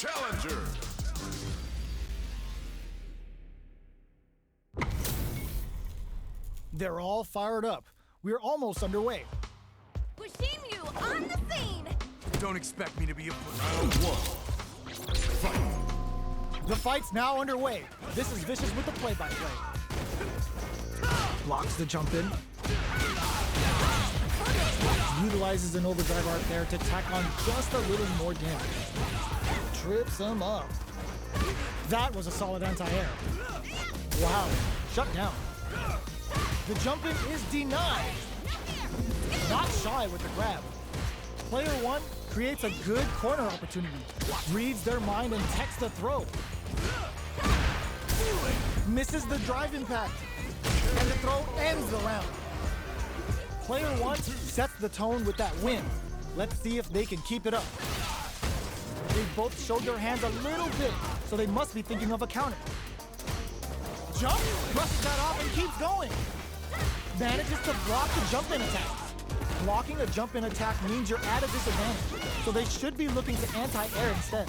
challenger. They're all fired up. We're almost underway. Bushimyu on the scene! Don't expect me to be a Round one. Fight. The fight's now underway. This is Vicious with the play-by-play. Blocks the jump in. Utilizes an overdrive art there to tack on just a little more damage. Trips him up. That was a solid anti-air. Wow, shut down. The jump in is denied. Not shy with the grab. Player one creates a good corner opportunity. Reads their mind and techs the throw. Misses the drive impact. And the throw ends the round. Player one sets the tone with that win. Let's see if they can keep it up. They both showed their hands a little bit, so they must be thinking of a counter. Jump, brushes that off and keeps going. Manages to block the jump-in attack. Blocking a jump-in attack means you're at a disadvantage, so they should be looking to anti-air instead.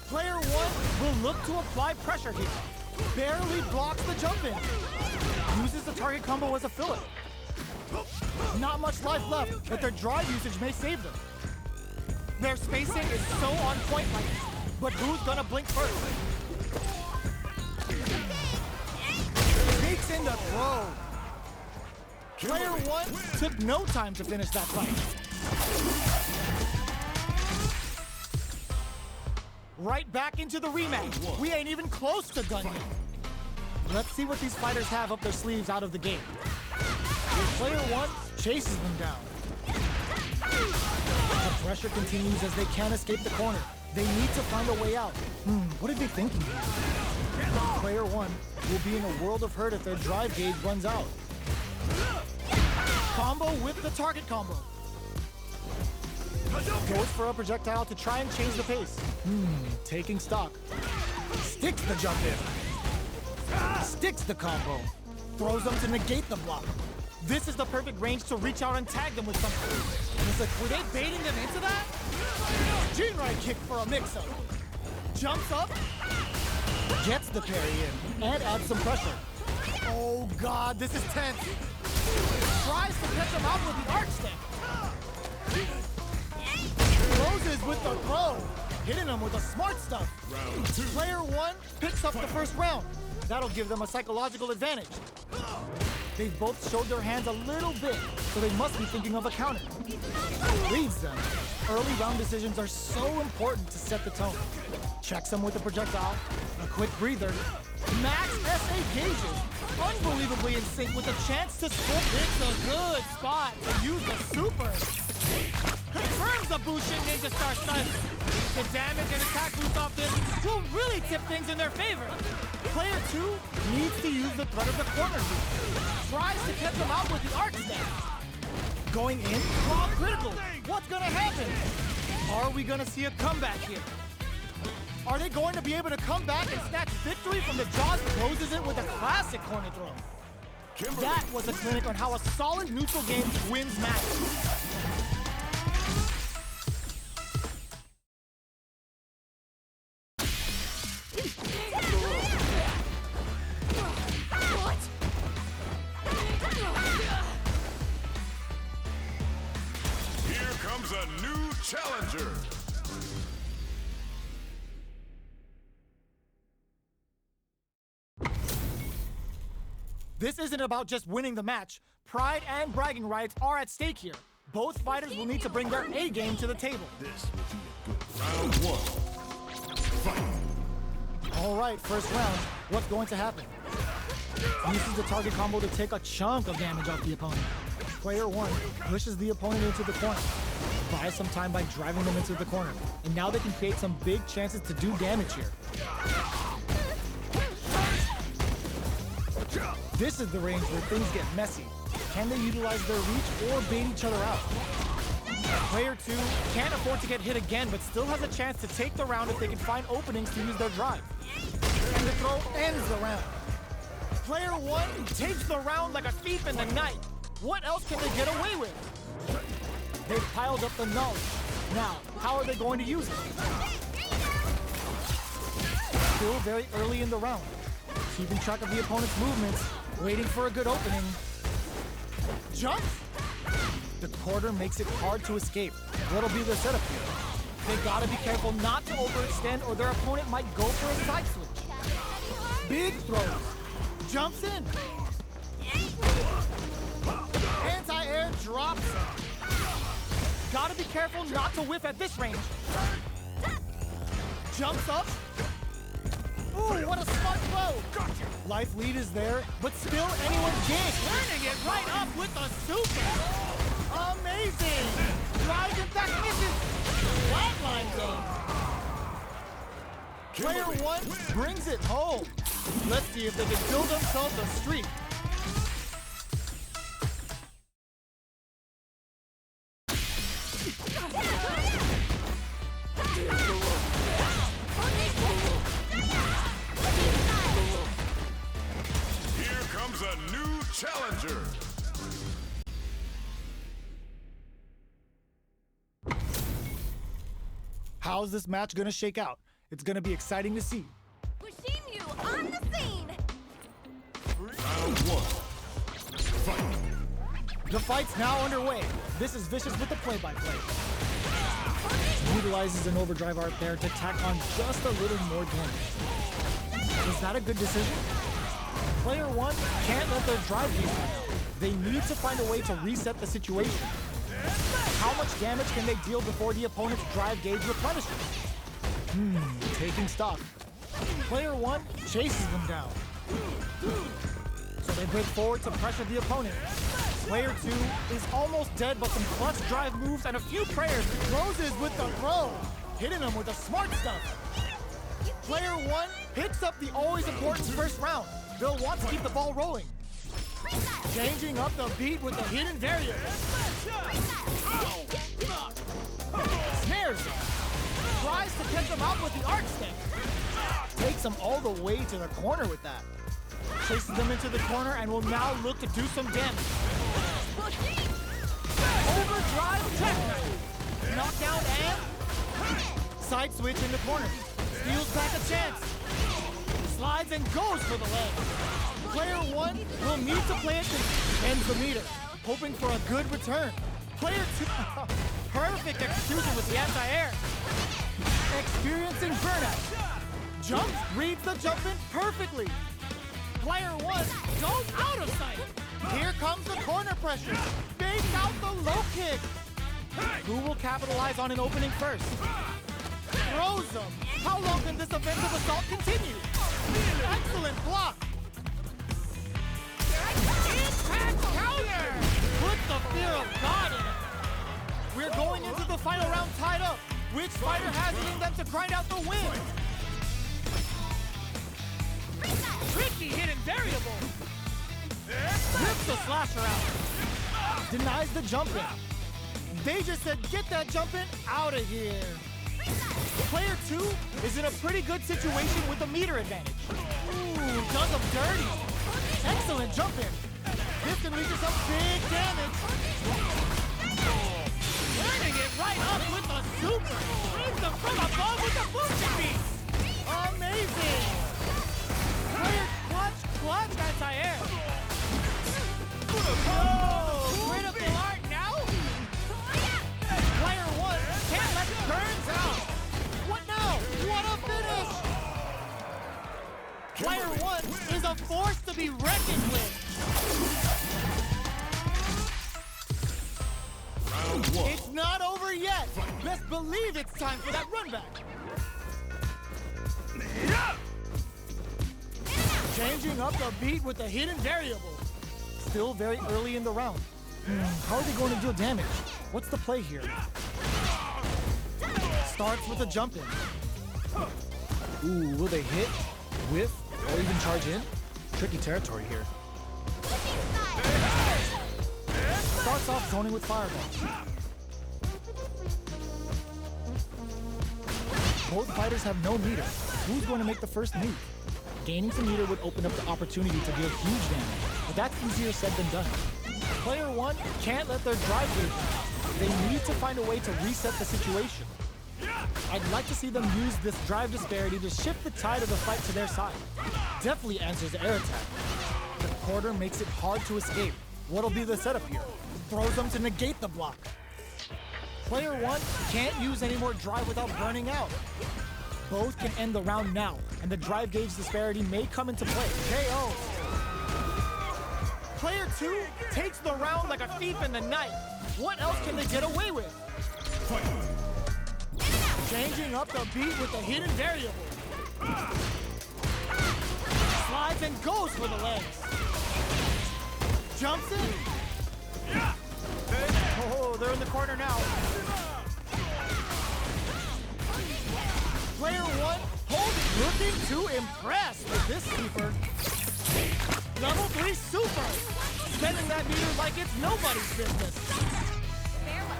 Player one will look to apply pressure here. Barely blocks the jump-in. Uses the target combo as a filler. Not much life left, but their drive usage may save them. Their spacing is so on point like this, but who's gonna blink first? Sneaks in the throw. Player one took no time to finish that fight. Right back into the rematch. We ain't even close to done yet. Let's see what these fighters have up their sleeves out of the gate. Player one chases them down. The pressure continues as they can't escape the corner. They need to find a way out. What are they thinking here? Player one will be in a world of hurt if their drive gauge runs out. Combo with the target combo. Goes for a projectile to try and change the pace. Taking stock. Sticks the jump in. Sticks the combo. Throws them to negate the block. This is the perfect range to reach out and tag them with something. It's like, were they baiting them into that? Jinrai kick for a mix-up. Jumps up. Gets the parry in and adds some pressure. Oh God, this is tense. Tries to catch him out with the arch stick. Closes with the throw. Hitting him with the smart stuff. Round two. Player one picks up the first round. That'll give them a psychological advantage. They've both showed their hands a little bit, so they must be thinking of a counter. Reads them. Early round decisions are so important to set the tone. Checks them with a projectile, a quick breather. Max SA gauges. Unbelievably in sync with a chance to score. It's a good spot to use the super. Confirms the Bushin Ninja Star Stun. The damage and attack boost off this will really tip things in their favor. Player two needs to use the threat of the corner move. Tries to catch them out with the arc step. Going in, raw critical. What's gonna happen? Are we gonna see a comeback here? Are they going to be able to come back and snatch victory from the jaws? Closes it with a classic corner throw. That was a clinic on how a solid neutral game wins matches. Here comes a new challenger. This isn't about just winning the match. Pride and bragging rights are at stake here. Both fighters will need to bring their A game to the table. This will be a good round one. Fight. All right, first round. What's going to happen? Uses the target combo to take a chunk of damage off the opponent. Player one pushes the opponent into the corner. Buys some time by driving them into the corner. And now they can create some big chances to do damage here. This is the range where things get messy. Can they utilize their reach or bait each other out? Player two can't afford to get hit again, but still has a chance to take the round if they can find openings to use their drive. And the throw ends the round. Player one takes the round like a thief in the night. What else can they get away with? They've piled up the knowledge. Now, how are they going to use it? Still very early in the round. Keeping track of the opponent's movements, waiting for a good opening. Jump! The quarter makes it hard to escape. What'll be their setup here? They gotta be careful not to overextend or their opponent might go for a side switch. Big throws. Jumps in. Anti-air drops. Gotta be careful not to whiff at this range. Jumps up. Ooh, what a smart throw! Life lead is there, but still anyone's game. Turning it right up with a super! Amazing! Rise and back misses! Flatline zone! Player one brings it home. Let's see if they can build themselves a streak. Here comes a new challenger. How's this match gonna shake out? It's gonna be exciting to see. Bushimu on the scene. Round one. Fight. The fight's now underway. This is Vicious with the play-by-play. Utilizes an overdrive art there to tack on just a little more damage. Is that a good decision? Player one can't let their drive gauge run out. They need to find a way to reset the situation. How much damage can they deal before the opponent's drive gauge replenishes? Taking stock. Player one chases them down. So they break forward to pressure the opponent. Player two is almost dead, but some clutch drive moves and a few prayers closes with the throw, hitting them with the smart stuff. Player one picks up the always important first round. They'll want to keep the ball rolling. Changing up the beat with the hidden variable. Snares him. Tries to catch him out with the arc stick. Takes him all the way to the corner with that. Chases them into the corner and will now look to do some damage. Overdrive checkmate. Knockdown and side switch in the corner. Steals back a chance. Slides and goes for the leg. Player one will need to play it to end the meter, hoping for a good return. Player two, perfect execution with the anti-air. Experiencing burnout. Jumps, reads the jump in perfectly. Player one goes out of sight. Here comes the corner pressure. Fakes out the low kick. Who will capitalize on an opening first? Throws him. How long can this offensive assault continue? Excellent block. Impact counter. Put the fear of God in it. We're going into the final round tied up. Which fighter has it in them to grind out the win? Tricky hidden variable. Rips the slasher out. Denies the jump in. They just said, get that jump in out of here. Player two is in a pretty good situation with the meter advantage. Ooh, does them dirty. Excellent jump in. This can lead to some big damage. Turning it right up with a super. Brings them from above with a boosting beat. Amazing. Player clutch anti-air. Oh, critical art now? Player one can't let it burns out. What now? What a finish! Player one is a force to be reckoned with. Round one. It's not over yet. Best believe it's time for that run back. Changing up the beat with the hidden variable. Still very early in the round. How are they going to deal damage? What's the play here? Starts with a jump in. Ooh, will they hit, whiff, or even charge in? Tricky territory here. Starts off zoning with fireball. Both fighters have no meter. Who's going to make the first move? Gaining some meter would open up the opportunity to deal huge damage, but that's easier said than done. Player one can't let their drive gauge run out. They need to find a way to reset the situation. I'd like to see them use this drive disparity to shift the tide of the fight to their side. Definitely answers air attack. The quarter makes it hard to escape. What'll be the setup here? Throws them to negate the block. Player one can't use any more drive without burning out. Both can end the round now, and the drive gauge disparity may come into play. KO. Player two takes the round like a thief in the night. What else can they get away with? Changing up the beat with the hidden variable. Slides and goes for the legs. Jumps in. Oh, they're in the corner now. Player one holding, looking to impress with this super. Level 3 super. Spending that meter like it's nobody's business.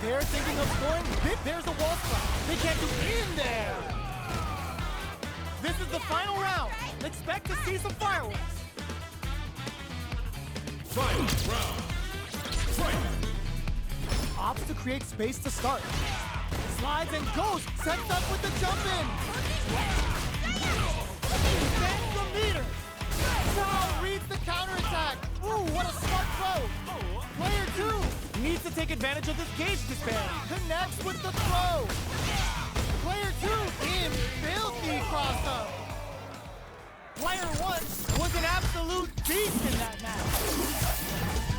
They're thinking of scoring. There's a wall spot. They can't do in there. This is the final round. Expect to see some fireworks. Final round. Fight! Opts to create space to start. Slides and goes. Sets up with the jump in. Defends the meter. Now reads the counterattack. Ooh, what a smart throw. Player two needs to take advantage of this gauge disparity. Connects with the throw. Player two in filthy cross-up. Player one was an absolute beast in that match.